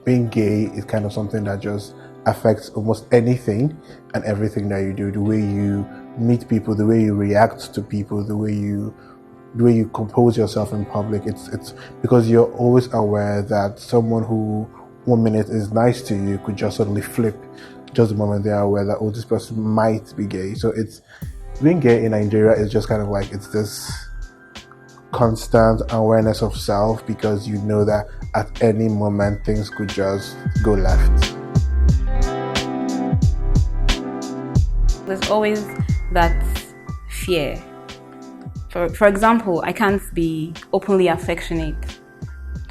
being gay is kind of something that just affects almost anything and everything that you do. The way you meet people, the way you react to people, the way you compose yourself in public. It's because you're always aware that someone who 1 minute is nice to you could just suddenly flip just the moment they are aware that, oh, this person might be gay. So it's being gay in Nigeria is just kind of like, it's this constant awareness of self, because you know that at any moment things could just go left. There's always that fear. For example, I can't be openly affectionate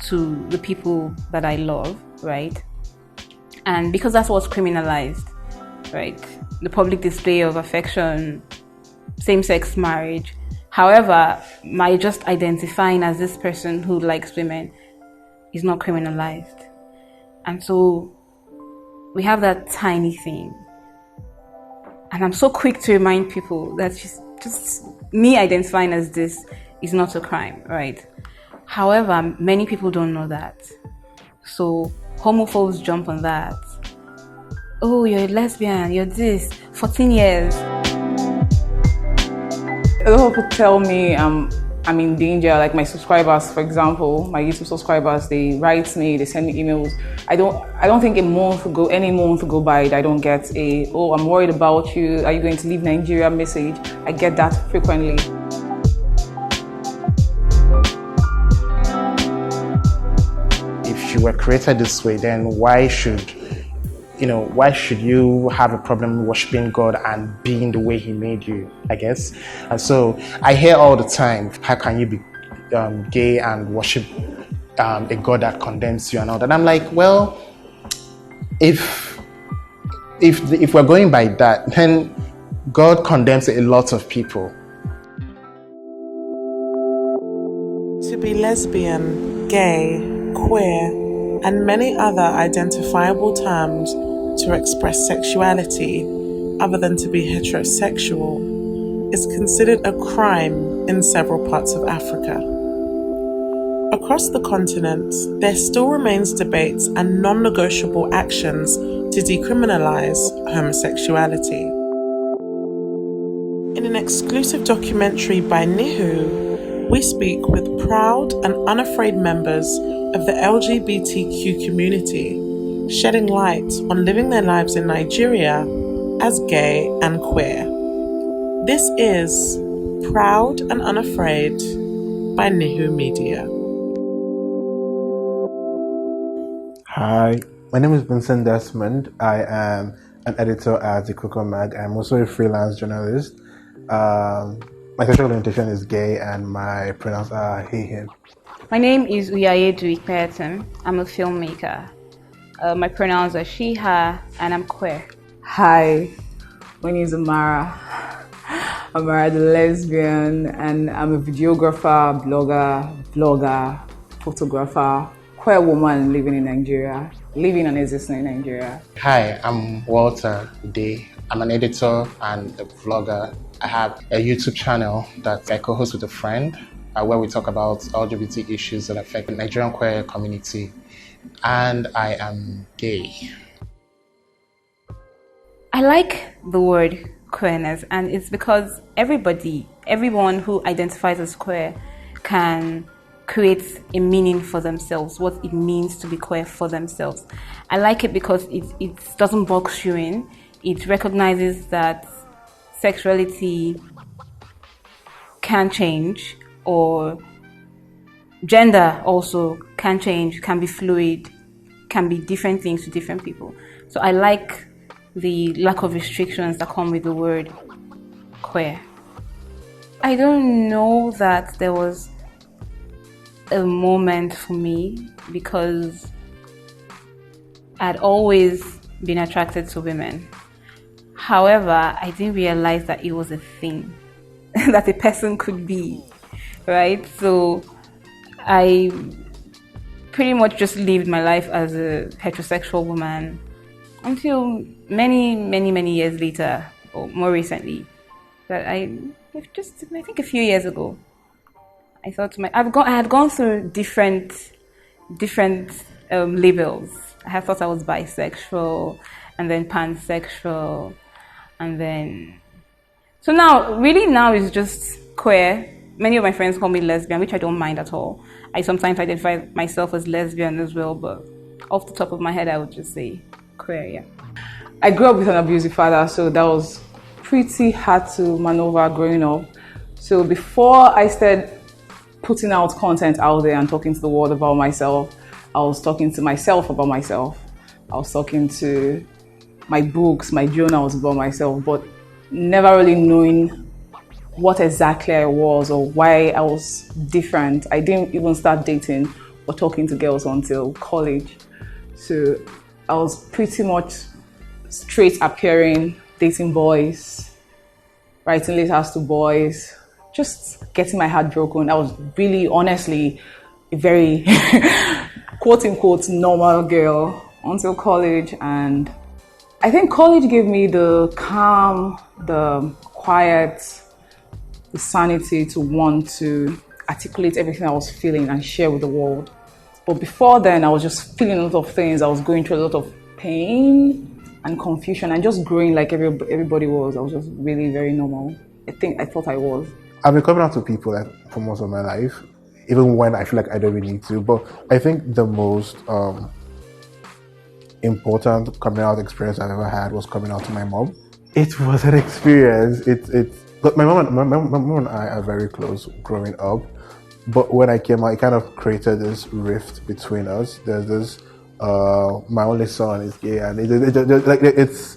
to the people that I love, right? And because that's what's criminalized, right? The public display of affection, same-sex marriage. However, my just identifying as this person who likes women is not criminalized. And so we have that tiny thing. And I'm so quick to remind people that just me identifying as this is not a crime, right? However, many people don't know that. So homophobes jump on that. Oh, you're a lesbian, you're this, 14 years. A lot of people tell me I'm in danger, like my subscribers, for example, my YouTube subscribers, they write me, they send me emails. I don't think any month will go by that I don't get a, oh, I'm worried about you, are you going to leave Nigeria message? I get that frequently. If you were created this way, then why should you have a problem worshiping God and being the way He made you, I guess? And so I hear all the time, how can you be gay and worship a God that condemns you and all that? And I'm like, well, if we're going by that, then God condemns a lot of people. To be lesbian, gay, queer, and many other identifiable terms to express sexuality other than to be heterosexual is considered a crime in several parts of Africa. Across the continent, there still remains debates and non-negotiable actions to decriminalize homosexuality. In an exclusive documentary by Nihu, we speak with proud and unafraid members of the LGBTQ community, shedding light on living their lives in Nigeria as gay and queer. This is Proud and Unafraid by Nihu Media. Hi, my name is Vincent Desmond. I am an editor at the Cocoa Mag. I'm also a freelance journalist. My sexual orientation is gay and my pronouns are he, him. My name is Uyaiedu Ikpe-Etim. I'm a filmmaker. My pronouns are she, her, and I'm queer. Hi, my name is Amara. Amara the lesbian, and I'm a videographer, blogger, photographer, queer woman living in Nigeria, living and existing in Nigeria. Hi, I'm Walter Ude. I'm an editor and a vlogger. I have a YouTube channel that I co-host with a friend where we talk about LGBT issues that affect the Nigerian queer community. And I am gay. I like the word queerness, and it's because everyone who identifies as queer can create a meaning for themselves, what it means to be queer for themselves. I like it because it doesn't box you in. It recognizes that sexuality can change, or gender also can change, can be fluid, can be different things to different people. So I like the lack of restrictions that come with the word queer. I don't know that there was a moment for me, because I'd always been attracted to women. However, I didn't realize that it was a thing that a person could be, right? So I pretty much just lived my life as a heterosexual woman until many years later, or more recently, that I think a few years ago, I thought I had gone through different labels, I had thought I was bisexual, and then pansexual, and then... So now it's just queer. Many of my friends call me lesbian, which I don't mind at all. I sometimes identify myself as lesbian as well, but off the top of my head, I would just say queer, yeah. I grew up with an abusive father, so that was pretty hard to maneuver growing up. So before I started putting out content out there and talking to the world about myself, I was talking to myself about myself. I was talking to my books, my journals about myself, but never really knowing what exactly I was or why I was different. I didn't even start dating or talking to girls until college. So I was pretty much straight appearing, dating boys, writing letters to boys, just getting my heart broken. I was really, honestly, a very quote unquote normal girl until college. And I think college gave me the calm, the quiet, the sanity to want to articulate everything I was feeling and share with the world. But before then, I was just feeling a lot of things. I was going through a lot of pain and confusion and just growing like everybody was. I was just really very normal. I thought I was. I've been coming out to people for most of my life, even when I feel like I don't really need to. But I think the most important coming out experience I've ever had was coming out to my mom. It was an experience. But my mom and I are very close growing up. But when I came out, it kind of created this rift between us. There's this, my only son is gay, and it's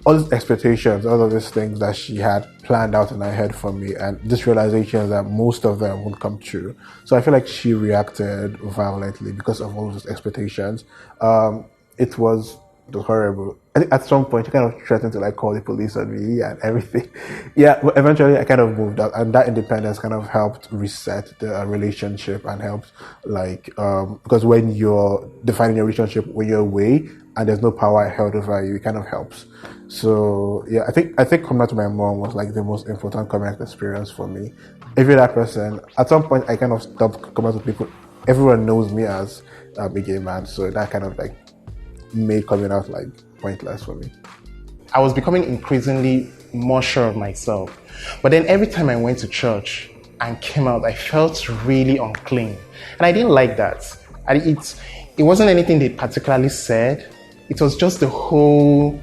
all these expectations, all of these things that she had planned out in her head for me, and this realization that most of them won't come true. So I feel like she reacted violently because of all those expectations. It was horrible. I think at some point she kind of threatened to call the police on me and everything. Yeah, but eventually I kind of moved out, and that independence kind of helped reset the relationship and helped because when you're defining your relationship when you're away and there's no power held over you, it kind of helps. So yeah, I think coming out to my mom was the most important coming out experience for me. Every other person, at some point I kind of stopped coming out to people. Everyone knows me as a gay man, so that kind of made coming out pointless for me. I was becoming increasingly more sure of myself. But then every time I went to church and came out, I felt really unclean. And I didn't like that. It wasn't anything they particularly said. It was just the whole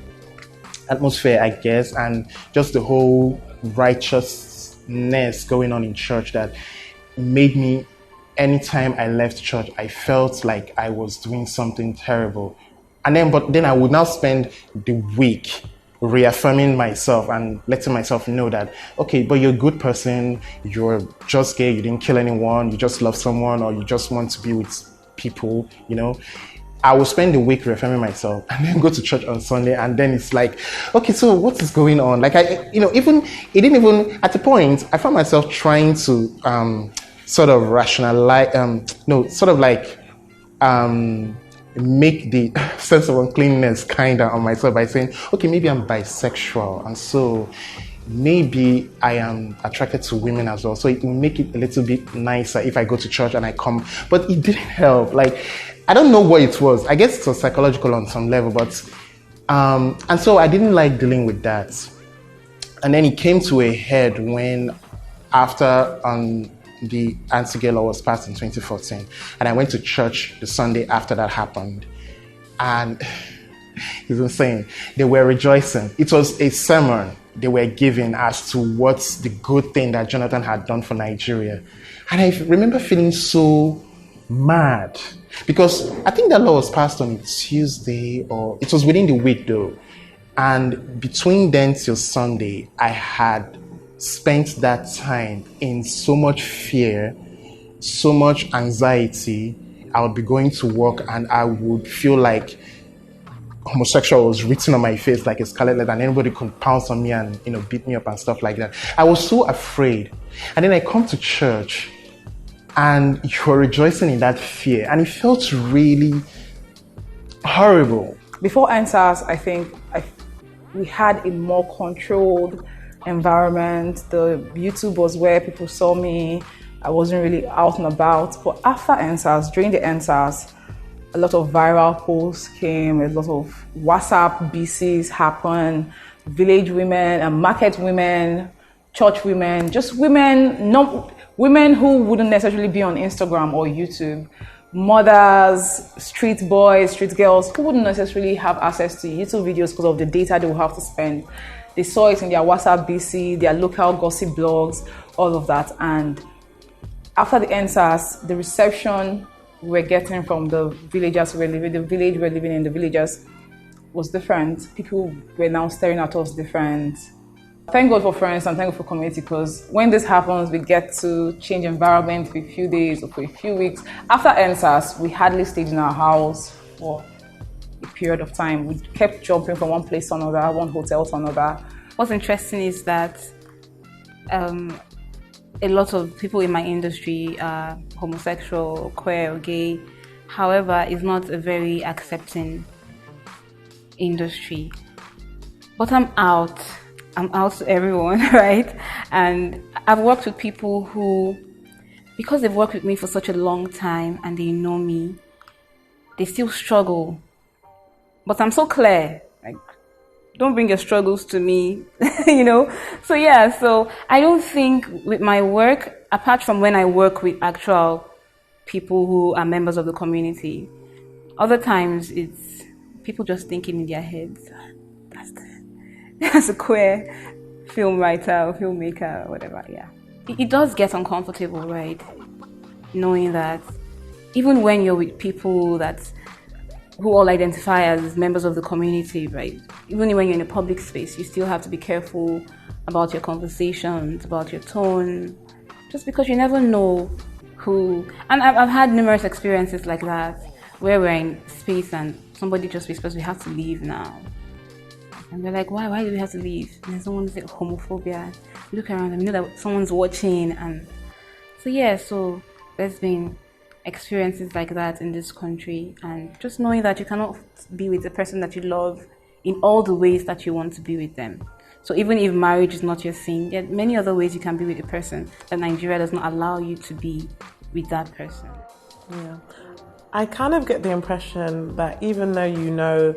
atmosphere, I guess, and just the whole righteousness going on in church that made me, anytime I left church, I felt like I was doing something terrible. But then I would now spend the week reaffirming myself and letting myself know that, okay, but you're a good person, you're just gay, you didn't kill anyone, you just love someone, or you just want to be with people, I will spend the week reaffirming myself and then go to church on Sunday, and then it's okay, so what is going on? At the point, I found myself trying to sort of rationalize, make the sense of uncleanness kind of on myself by saying, okay, maybe I'm bisexual, and so maybe I am attracted to women as well, so it will make it a little bit nicer if I go to church and I come. But it didn't help. I don't know what it was. I guess it was psychological on some level, but and so I didn't like dealing with that. And then it came to a head when, after the anti-gay law was passed in 2014, and I went to church the Sunday after that happened, and it's insane. They were rejoicing. It was a sermon they were giving as to what's the good thing that Jonathan had done for Nigeria, and I remember feeling so mad because I think that law was passed on a Tuesday, or it was within the week though, and between then till Sunday I had spent that time in so much fear, so much anxiety. I would be going to work and I would feel like homosexual was written on my face like a scarlet letter, and anybody could pounce on me and beat me up and stuff like that. I was so afraid. And then I come to church and you're rejoicing in that fear, and it felt really horrible. Before EndSARS, I think we had a more controlled environment. The YouTube was where people saw me. I wasn't really out and about. But after EndSARS, during the EndSARS, a lot of viral posts came, a lot of WhatsApp BCs happened, village women and market women, church women, just women, not women who wouldn't necessarily be on Instagram or YouTube, mothers, street boys, street girls who wouldn't necessarily have access to YouTube videos because of the data they will have to spend. They saw it in their WhatsApp BC, their local gossip blogs, all of that. And after the EndSARS, the reception we were getting from the villagers who were living, the village we were living in, the villagers, was different. People were now staring at us different. Thank God for friends and thank God for community, because when this happens, we get to change environment for a few days or for a few weeks. After EndSARS, we hardly stayed in our house for a period of time. We kept jumping from one place to another, one hotel to another. What's interesting is that a lot of people in my industry are homosexual, queer, or gay. However, it's not a very accepting industry. But I'm out to everyone, right? And I've worked with people who, because they've worked with me for such a long time and they know me, they still struggle. But I'm so clear, like, don't bring your struggles to me, you know? So yeah, so I don't think with my work, apart from when I work with actual people who are members of the community, other times it's people just thinking in their heads, that's a queer film writer or filmmaker or whatever, yeah. It does get uncomfortable, right? Knowing that even when you're with people who all identify as members of the community, right? Even when you're in a public space, you still have to be careful about your conversations, about your tone, just because you never know who. And I've had numerous experiences like that, where we're in space and somebody just whispers, we have to leave now. And we're like, why do we have to leave? And then someone says homophobia. We look around and we know that someone's watching. And so yeah, so there's been experiences like that in this country, and just knowing that you cannot be with the person that you love in all the ways that you want to be with them. So even if marriage is not your thing, there are many other ways you can be with a person that Nigeria does not allow you to be with that person. Yeah. I kind of get the impression that even though you know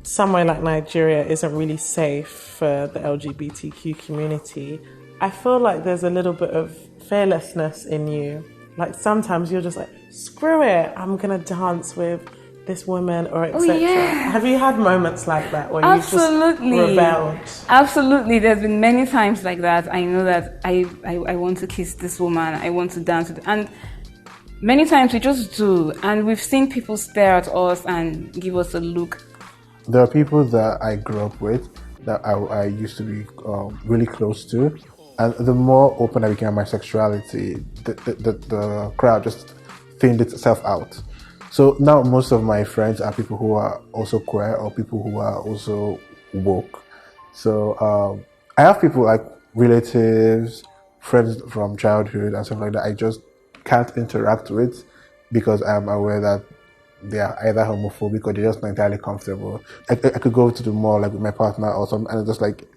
somewhere like Nigeria isn't really safe for the LGBTQ community, I feel like there's a little bit of fearlessness in you. Like sometimes you're just like, screw it, I'm gonna dance with this woman or etc. Oh, yeah. Have you had moments like that where you've just rebelled? Absolutely, there's been many times like that. I know that I want to kiss this woman, I want to dance with, and many times we just do, and we've seen people stare at us and give us a look. There are people that I grew up with that I used to be really close to. And the more open I became on my sexuality, the crowd just thinned itself out. So now most of my friends are people who are also queer or people who are also woke. So I have people like relatives, friends from childhood and stuff like that I just can't interact with because I'm aware that they are either homophobic or they're just not entirely comfortable. I could go to the mall like with my partner or something, and it's just like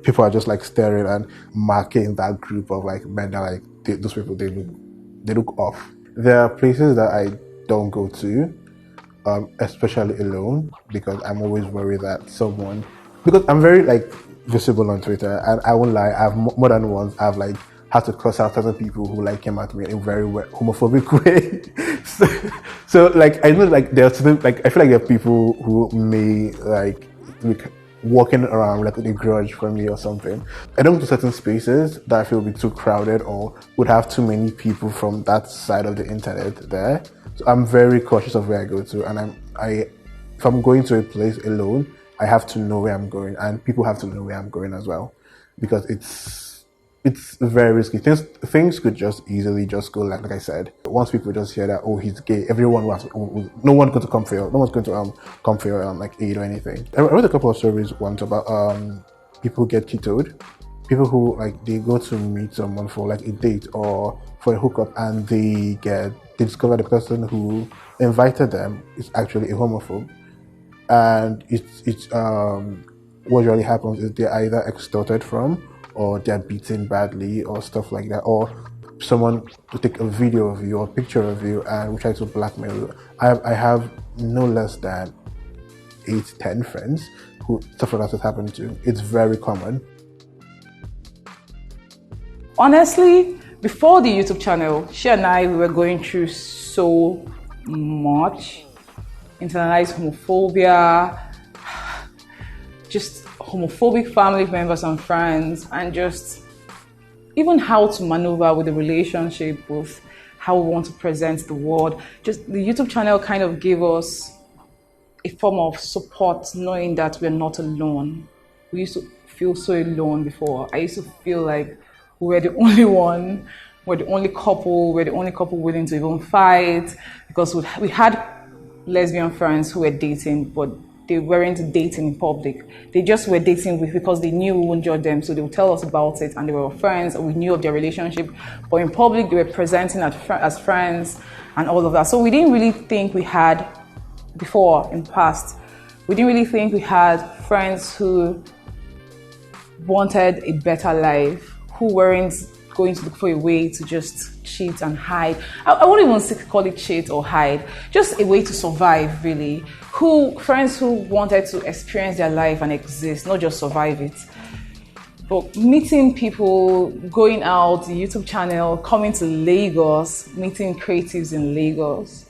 people are just like staring and marking that group of like men that like those people they look off. There are places that I don't go to, especially alone, because I'm always worried that someone, because I'm very like visible on Twitter, and I won't lie, I've more than once I've like had to curse out certain people who like came at me in a very homophobic way. so like I know like there's like I feel like there are people who may like walking around like with a grudge from me or something. I don't go to certain spaces that I feel would be too crowded or would have too many people from that side of the internet there. So I'm very cautious of where I go to, and if I'm going to a place alone, I have to know where I'm going, and people have to know where I'm going as well, because it's very risky. Things could just easily just go like I said. Once people just hear that, oh, he's gay, everyone no one's going to come for your like aid or anything. I read a couple of stories once about people get kitoed, people who like they go to meet someone for like a date or for a hookup, and they discover the person who invited them is actually a homophobe, and it's what really happens is they're either extorted from, or they're beaten badly or stuff like that, or someone to take a video of you or a picture of you and will try to blackmail you. I have no less than 8-10 friends who stuff like that has happened to. It's very common. Honestly, before the YouTube channel, she and I, we were going through so much. Internalized homophobia, just homophobic family members and friends, and just even how to maneuver with the relationship, with how we want to present the world. Just the YouTube channel kind of gave us a form of support, knowing that we're not alone. We used to feel so alone before. I used to feel like we were the only one, we're the only couple willing to even fight, because we had lesbian friends who were dating, but they weren't dating in public. They just were dating because they knew we wouldn't judge them, so they would tell us about it, and they were friends, and we knew of their relationship. But in public, they were presenting as friends and all of that. So we didn't really think we had, before, in the past, we didn't really think we had friends who wanted a better life, who weren't going to look for a way to just cheat and hide. I wouldn't even call it cheat or hide, just a way to survive, really. Friends who wanted to experience their life and exist, not just survive it. But meeting people, going out, the YouTube channel, coming to Lagos, meeting creatives in Lagos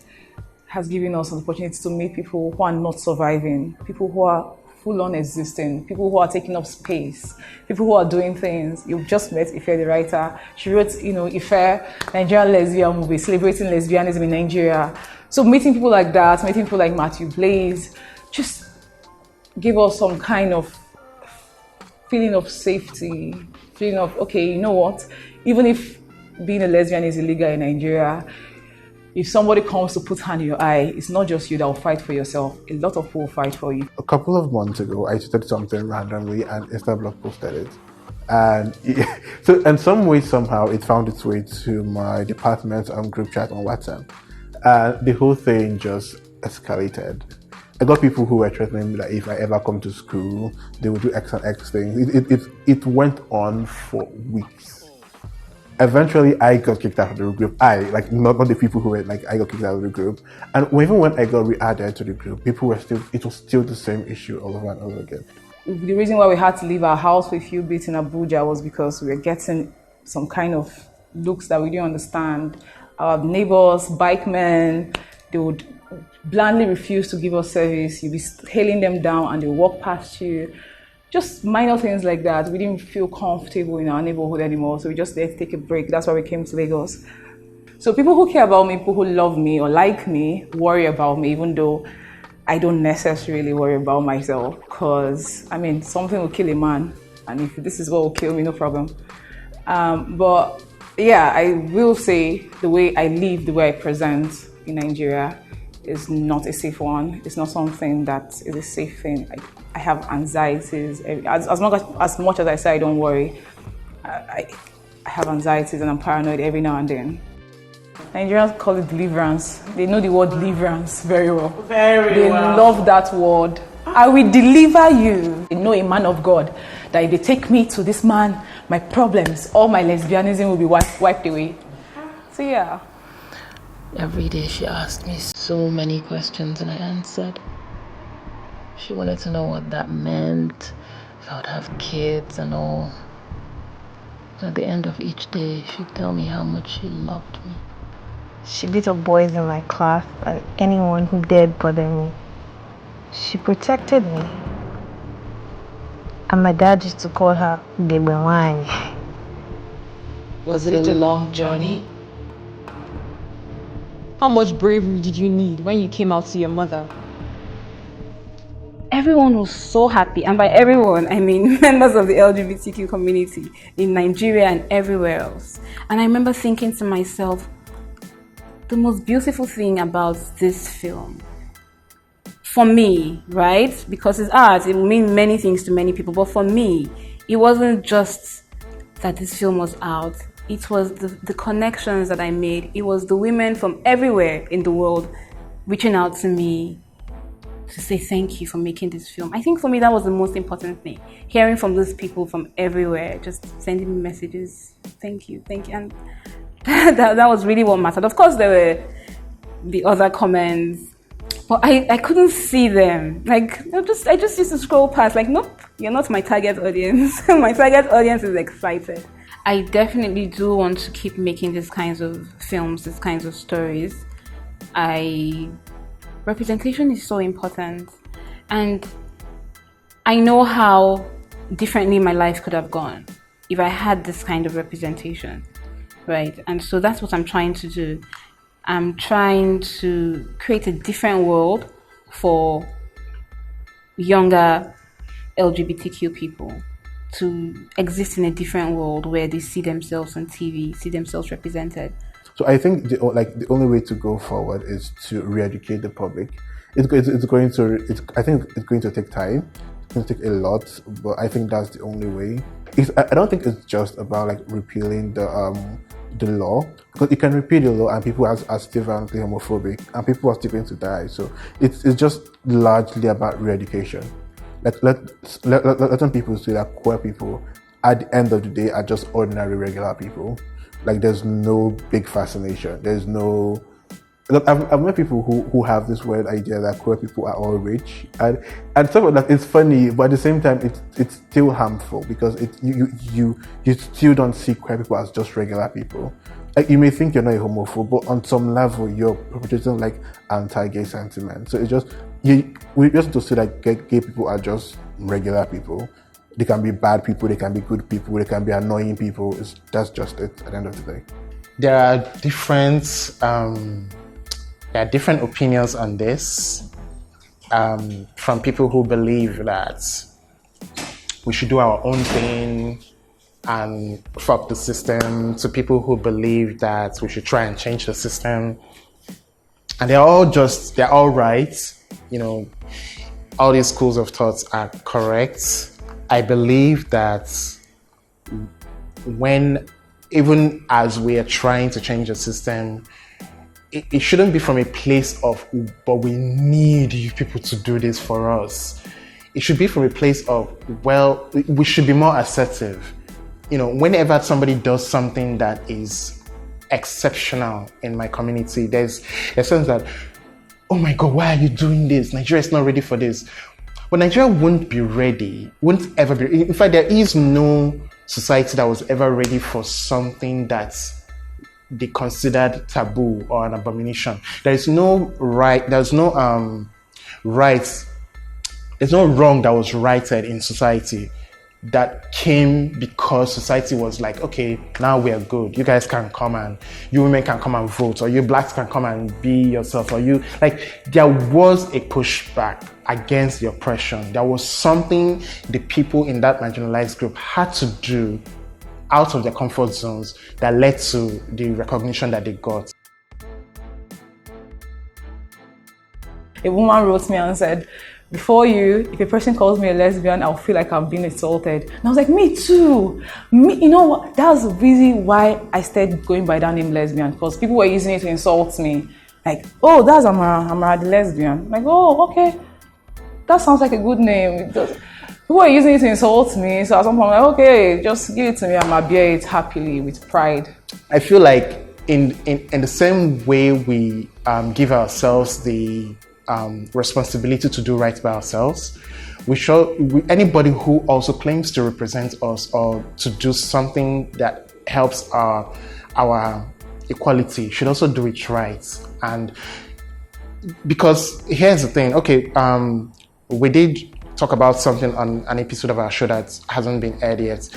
has given us an opportunity to meet people who are not surviving, people who are full-on existing, people who are taking up space, people who are doing things. You've just met Ife, the writer. She wrote, Ife, Nigerian lesbian movie, celebrating lesbianism in Nigeria. So meeting people like that, meeting people like Matthew Blaze, just give us some kind of feeling of safety, feeling of, okay, you know what? Even if being a lesbian is illegal in Nigeria, if somebody comes to put hand in your eye, it's not just you that will fight for yourself. A lot of people will fight for you. A couple of months ago, I tweeted something randomly and Instablog posted it. And so in some way, somehow, it found its way to my department group chat on WhatsApp. And the whole thing just escalated. I got people who were threatening me that if I ever come to school, they would do X and X things. It went on for weeks. Eventually, I got kicked out of the group. Not the people who were I got kicked out of the group. And even when I got re-added to the group, it was still the same issue all over and over again. The reason why we had to leave our house for a few bits in Abuja was because we were getting some kind of looks that we didn't understand. Our neighbors, bike men, they would blandly refuse to give us service. You'd be hailing them down and they would walk past you. Just minor things like that. We didn't feel comfortable in our neighborhood anymore, so we just had to take a break. That's why we came to Lagos. So people who care about me, people who love me or like me, worry about me, even though I don't necessarily worry about myself, because, something will kill a man, and if this is what will kill me, no problem. But yeah, I will say the way I live, the way I present in Nigeria is not a safe one. It's not something that is a safe thing. I have anxieties. As much as I say I don't worry, I have anxieties and I'm paranoid every now and then. Nigerians call it deliverance. They know the word deliverance very well. They love that word. I will deliver you. They know a man of God, that if they take me to this man, my problems, all my lesbianism will be wiped away. So yeah. Every day she asked me so many questions and I answered. She wanted to know what that meant, if I would have kids and all. At the end of each day, she'd tell me how much she loved me. She beat up boys in my class and anyone who dared bother me. She protected me. And my dad used to call her Gebewany. Was it a long journey? How much bravery did you need when you came out to your mother? Everyone was so happy, and by everyone, I mean members of the LGBTQ community in Nigeria and everywhere else. And I remember thinking to myself, the most beautiful thing about this film, for me, right? Because it's art, it will mean many things to many people, but for me, it wasn't just that this film was out. It was the connections that I made. It was the women from everywhere in the world reaching out to me to say thank you for making this film. I think for me that was the most important thing. Hearing from those people from everywhere, just sending me messages, thank you. And that was really what mattered. Of course, there were the other comments, but I couldn't see them. Like, I just used to scroll past. Like, nope, you're not my target audience. My target audience is excited. I definitely do want to keep making these kinds of films, these kinds of stories. Representation is so important, and I know how differently my life could have gone if I had this kind of representation, right? And so that's what I'm trying to do. I'm trying to create a different world for younger LGBTQ people to exist in a different world where they see themselves on TV, see themselves represented. So I think the only way to go forward is to re-educate the public. I think it's going to take time. It's going to take a lot, but I think that's the only way. I don't think it's just about like repealing the law, because you can repeal the law and people are still violently homophobic and people are still going to die. So it's just largely about re-education. Let people see that queer people at the end of the day are just ordinary regular people. Like, there's no big fascination. There's no. I've met people who have this weird idea that queer people are all rich, and stuff like that. It's funny, but at the same time, it's still harmful, because you still don't see queer people as just regular people. Like, you may think you're not a homophobe, but on some level, you're perpetrating like anti-gay sentiment. So it's just we just to see that gay people are just regular people. They can be bad people, they can be good people, they can be annoying people. That's just it at the end of the day. There are different opinions on this, from people who believe that we should do our own thing and fuck the system, to people who believe that we should try and change the system. And they're all right. You know, all these schools of thoughts are correct. I believe that even as we are trying to change the system, it shouldn't be from a place of, but we need you people to do this for us. It should be from a place of, well, we should be more assertive. You know, whenever somebody does something that is exceptional in my community, there's a sense that, oh my God, why are you doing this? Nigeria is not ready for this. But Nigeria won't be ready, won't ever be. In fact, there is no society that was ever ready for something that they considered taboo or an abomination. There is no right, there's no right, there's no wrong that was righted in society that came because society was like, okay, now we are good. You guys can come and, you women can come and vote, or you blacks can come and be yourself, or you, like, there was a pushback against the oppression. There was something the people in that marginalized group had to do out of their comfort zones that led to the recognition that they got. A woman wrote me and said, before you, if a person calls me a lesbian, I'll feel like I'm being insulted. And I was like, me too. You know what? That was the reason why I started going by that name lesbian, because people were using it to insult me. Like, oh, that's Amara the lesbian. I'm like, oh, okay. That sounds like a good name. People were using it to insult me. So at some point, I'm like, okay, just give it to me. I'm going to bear it happily with pride. I feel like in the same way we give ourselves the responsibility to do right by ourselves, anybody who also claims to represent us or to do something that helps our equality should also do it right. And because here's the thing, okay, we did talk about something on an episode of our show that hasn't been aired yet.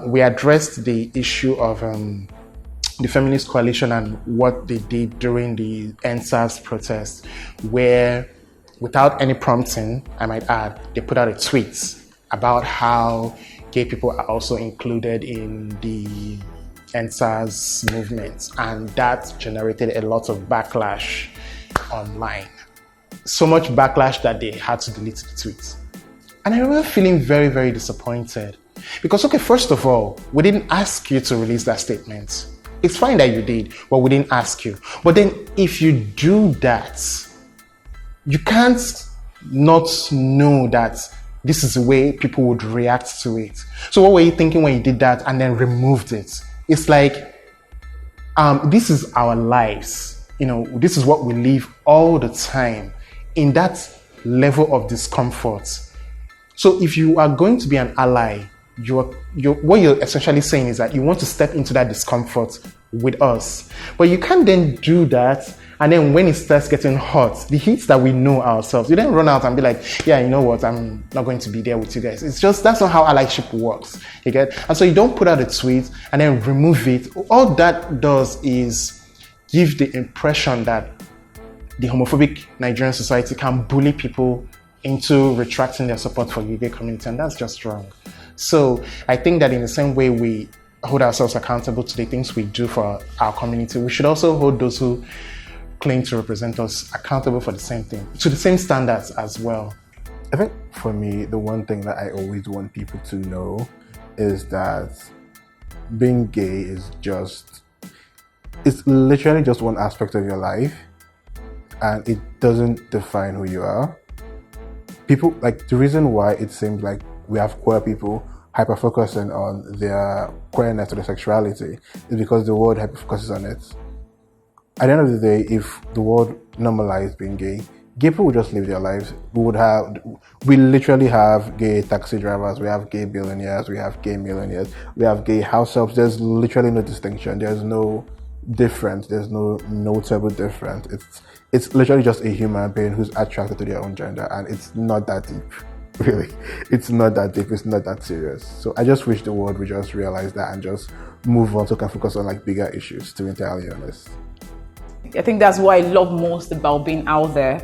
We addressed the issue of the Feminist Coalition and what they did during the EndSARS protest, where, without any prompting, I might add, they put out a tweet about how gay people are also included in the EndSARS movement, and that generated a lot of backlash online. So much backlash that they had to delete the tweet. And I remember feeling very, very disappointed. Because, okay, first of all, we didn't ask you to release that statement. It's fine that you did, but we didn't ask you. But then if you do that, you can't not know that this is the way people would react to it. So what were you thinking when you did that and then removed it? It's like, this is our lives. This is what we live all the time in that level of discomfort. So if you are going to be an ally, what you're essentially saying is that you want to step into that discomfort with us. But you can't then do that, and then when it starts getting hot, the heat that we know ourselves, you then run out and be like, yeah, you know what, I'm not going to be there with you guys. It's just, that's not how allyship works, you get? And so you don't put out a tweet and then remove it. All that does is give the impression that the homophobic Nigerian society can bully people into retracting their support for the gay community, and that's just wrong. So I think that in the same way we hold ourselves accountable to the things we do for our community, we should also hold those who claim to represent us accountable for the same thing, to the same standards as well. I think for me, the one thing that I always want people to know is that being gay is it's literally just one aspect of your life, and it doesn't define who you are. People, like, the reason why it seems like we have queer people hyper-focusing on their queerness or their sexuality is because the world hyper-focuses on it. At the end of the day, if the world normalized being gay people would just live their lives. We literally have gay taxi drivers, we have gay billionaires, we have gay millionaires, we have gay house helps. There's literally no distinction. There's no difference. There's no notable difference. It's literally just a human being who's attracted to their own gender, and it's not that deep. Really, it's not that deep. It's not that serious. So I just wish the world would just realize that and just move on so can focus on like bigger issues, to be entirely honest. I think that's what I love most about being out there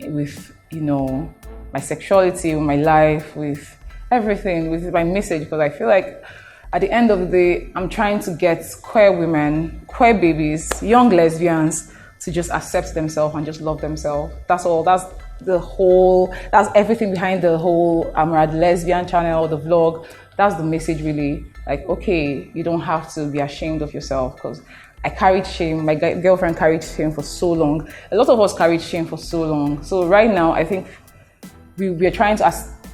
with, my sexuality, with my life, with everything, with my message, because I feel like at the end of the day, I'm trying to get queer women, queer babies, young lesbians to just accept themselves and just love themselves. That's all. That's everything behind the whole Amara lesbian channel, the vlog. That's the message really. Like, okay, you don't have to be ashamed of yourself, because I carried shame. My girlfriend carried shame for so long. A lot of us carried shame for so long. So right now, I think we are trying to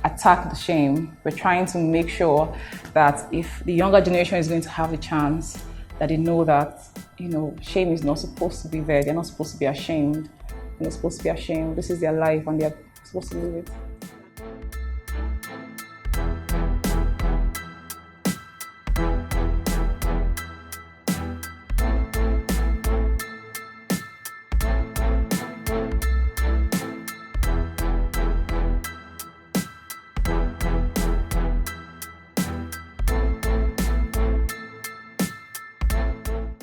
attack the shame. We're trying to make sure that if the younger generation is going to have the chance, that they know that, shame is not supposed to be there. They're not supposed to be ashamed. They're not supposed to be ashamed. This is their life and they're supposed to live it.